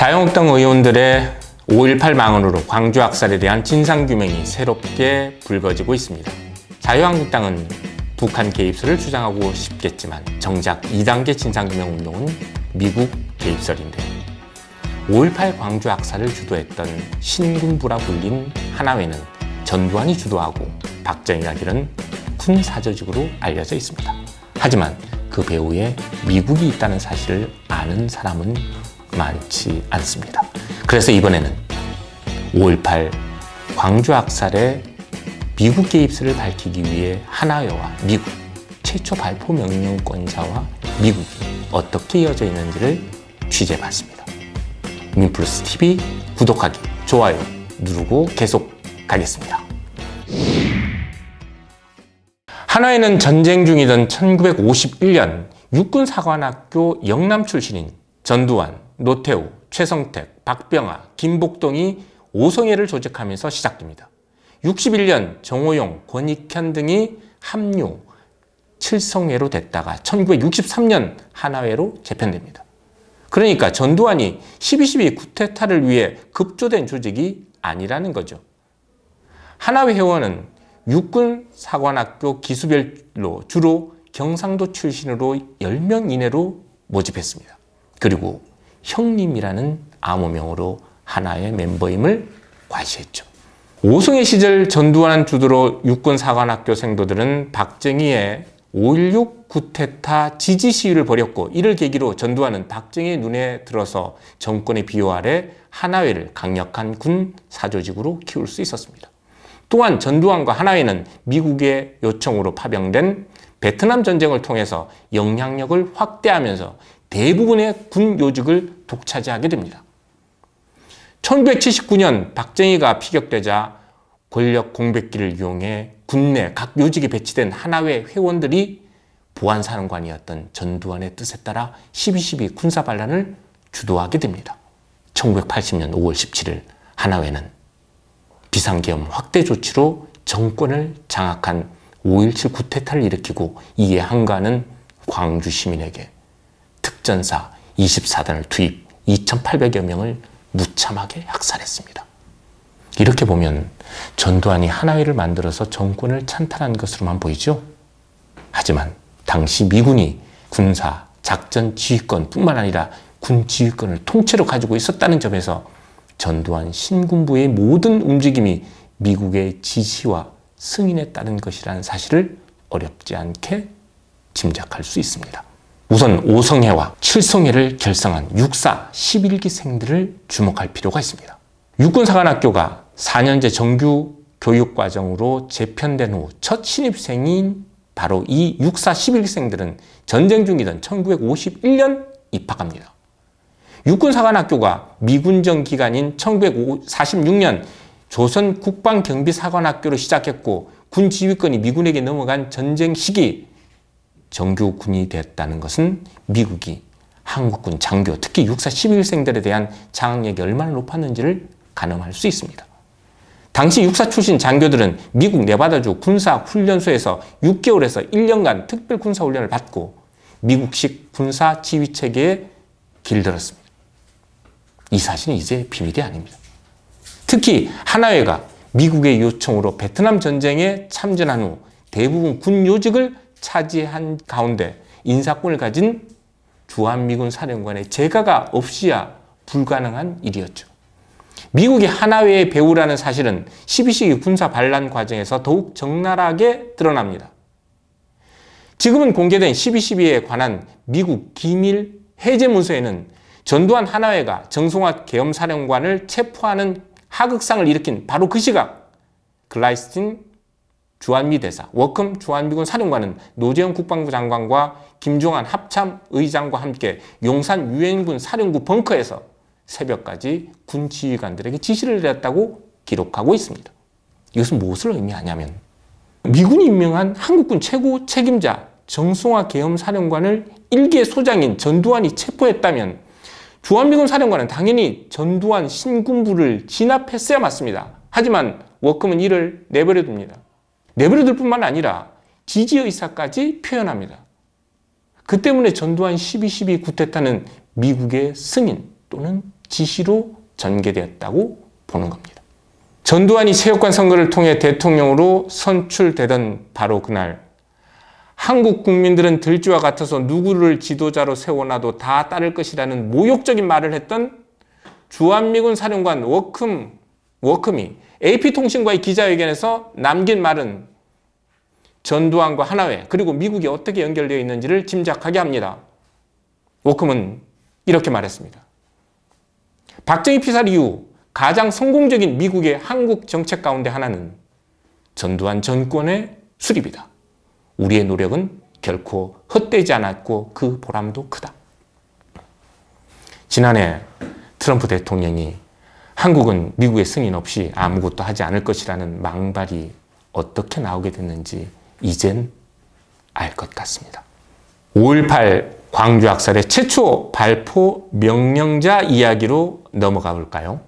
자유한국당 의원들의 5.18 망언으로 광주 학살에 대한 진상규명이 새롭게 불거지고 있습니다. 자유한국당은 북한 개입설을 주장하고 싶겠지만 정작 2단계 진상규명 운동은 미국 개입설인데요. 5.18 광주 학살을 주도했던 신군부라 불린 하나회는 전두환이 주도하고 박정희가 기른 군 사조직으로 알려져 있습니다. 하지만 그 배후에 미국이 있다는 사실을 아는 사람은 많지 않습니다. 그래서 이번에는 5.18 광주 학살의 미국 개입설을 밝히기 위해 하나회와 미국, 최초 발포 명령권자와 미국이 어떻게 이어져 있는지를 취재해봤습니다. 민플러스TV 구독하기, 좋아요 누르고 계속 가겠습니다. 하나회는 전쟁 중이던 1951년 육군사관학교 영남 출신인 전두환, 노태우, 최성택, 박병하, 김복동이 오성회를 조직하면서 시작됩니다. 61년 정호용, 권익현 등이 합류, 칠성회로 됐다가 1963년 하나회로 재편됩니다. 그러니까 전두환이 12.12 쿠데타를 위해 급조된 조직이 아니라는 거죠. 하나회 회원은 육군사관학교 기수별로 주로 경상도 출신으로 10명 이내로 모집했습니다. 그리고 형님이라는 암호명으로 하나의 멤버임을 과시했죠. 오성회 시절 전두환 주도로 육군사관학교 생도들은 박정희의 5.16 쿠데타 지지 시위를 벌였고, 이를 계기로 전두환은 박정희의 눈에 들어서 정권의 비호 아래 하나회를 강력한 군 사조직으로 키울 수 있었습니다. 또한 전두환과 하나회는 미국의 요청으로 파병된 베트남 전쟁을 통해서 영향력을 확대하면서 대부분의 군 요직을 독차지하게 됩니다. 1979년 박정희가 피격되자 권력 공백기를 이용해 군내 각 요직에 배치된 하나회 회원들이 보안사령관이었던 전두환의 뜻에 따라 12.12 군사반란을 주도하게 됩니다. 1980년 5월 17일 하나회는 비상계엄 확대 조치로 정권을 장악한 5.17 쿠데타를 일으키고, 이에 한가하는 광주 시민에게 특전사 24단을 투입, 2,800여 명을 무참하게 학살했습니다. 이렇게 보면 전두환이 하나회를 만들어서 정권을 찬탈한 것으로만 보이죠. 하지만 당시 미군이 군사, 작전 지휘권뿐만 아니라 군 지휘권을 통째로 가지고 있었다는 점에서 전두환 신군부의 모든 움직임이 미국의 지시와 승인에 따른 것이라는 사실을 어렵지 않게 짐작할 수 있습니다. 우선 오성회와 칠성회를 결성한 육사 11기생들을 주목할 필요가 있습니다. 육군사관학교가 4년제 정규 교육과정으로 재편된 후 첫 신입생인 바로 이 육사 11기생들은 전쟁 중이던 1951년 입학합니다. 육군사관학교가 미군정 기간인 1946년 조선국방경비사관학교로 시작했고, 군 지휘권이 미군에게 넘어간 전쟁 시기 정규군이 됐다는 것은 미국이 한국군 장교, 특히 육사 11기생들에 대한 장악력이 얼마나 높았는지를 가늠할 수 있습니다. 당시 육사 출신 장교들은 미국 네바다주 군사훈련소에서 6개월에서 1년간 특별군사훈련을 받고 미국식 군사 지휘체계에 길들었습니다. 이 사실은 이제 비밀이 아닙니다. 특히 하나회가 미국의 요청으로 베트남 전쟁에 참전한 후 대부분 군 요직을 차지한 가운데 인사권을 가진 주한미군 사령관의 재가가 없이야 불가능한 일이었죠. 미국이 하나회의 배후라는 사실은 12.12 군사 반란 과정에서 더욱 적나라하게 드러납니다. 지금은 공개된 12.12에 관한 미국 기밀 해제 문서에는 전두환 하나회가 정성화 계엄사령관을 체포하는 하극상을 일으킨 바로 그 시각, 글라이스틴 주한미 대사, 워컴 주한미군 사령관은 노재현 국방부 장관과 김종한 합참 의장과 함께 용산 유엔군 사령부 벙커에서 새벽까지 군 지휘관들에게 지시를 내렸다고 기록하고 있습니다. 이것은 무엇을 의미하냐면, 미군이 임명한 한국군 최고 책임자 정성화 계엄사령관을 1개 소장인 전두환이 체포했다면 주한미군 사령관은 당연히 전두환 신군부를 진압했어야 맞습니다. 하지만 워컴은 이를 내버려둡니다. 내버려둘 뿐만 아니라 지지의사까지 표현합니다. 그 때문에 전두환 12.12 쿠데타는 미국의 승인 또는 지시로 전개되었다고 보는 겁니다. 전두환이 체육관 선거를 통해 대통령으로 선출되던 바로 그날 한국 국민들은 들쥐와 같아서 누구를 지도자로 세워놔도 다 따를 것이라는 모욕적인 말을 했던 주한미군 사령관 워크미 AP통신과의 기자회견에서 남긴 말은 전두환과 하나회 그리고 미국이 어떻게 연결되어 있는지를 짐작하게 합니다. 워크는 이렇게 말했습니다. 박정희 피살 이후 가장 성공적인 미국의 한국 정책 가운데 하나는 전두환 정권의 수립이다. 우리의 노력은 결코 헛되지 않았고 그 보람도 크다. 지난해 트럼프 대통령이 한국은 미국의 승인 없이 아무것도 하지 않을 것이라는 망발이 어떻게 나오게 됐는지 이젠 알 것 같습니다. 5.18 광주 학살의 최초 발포 명령자 이야기로 넘어가 볼까요?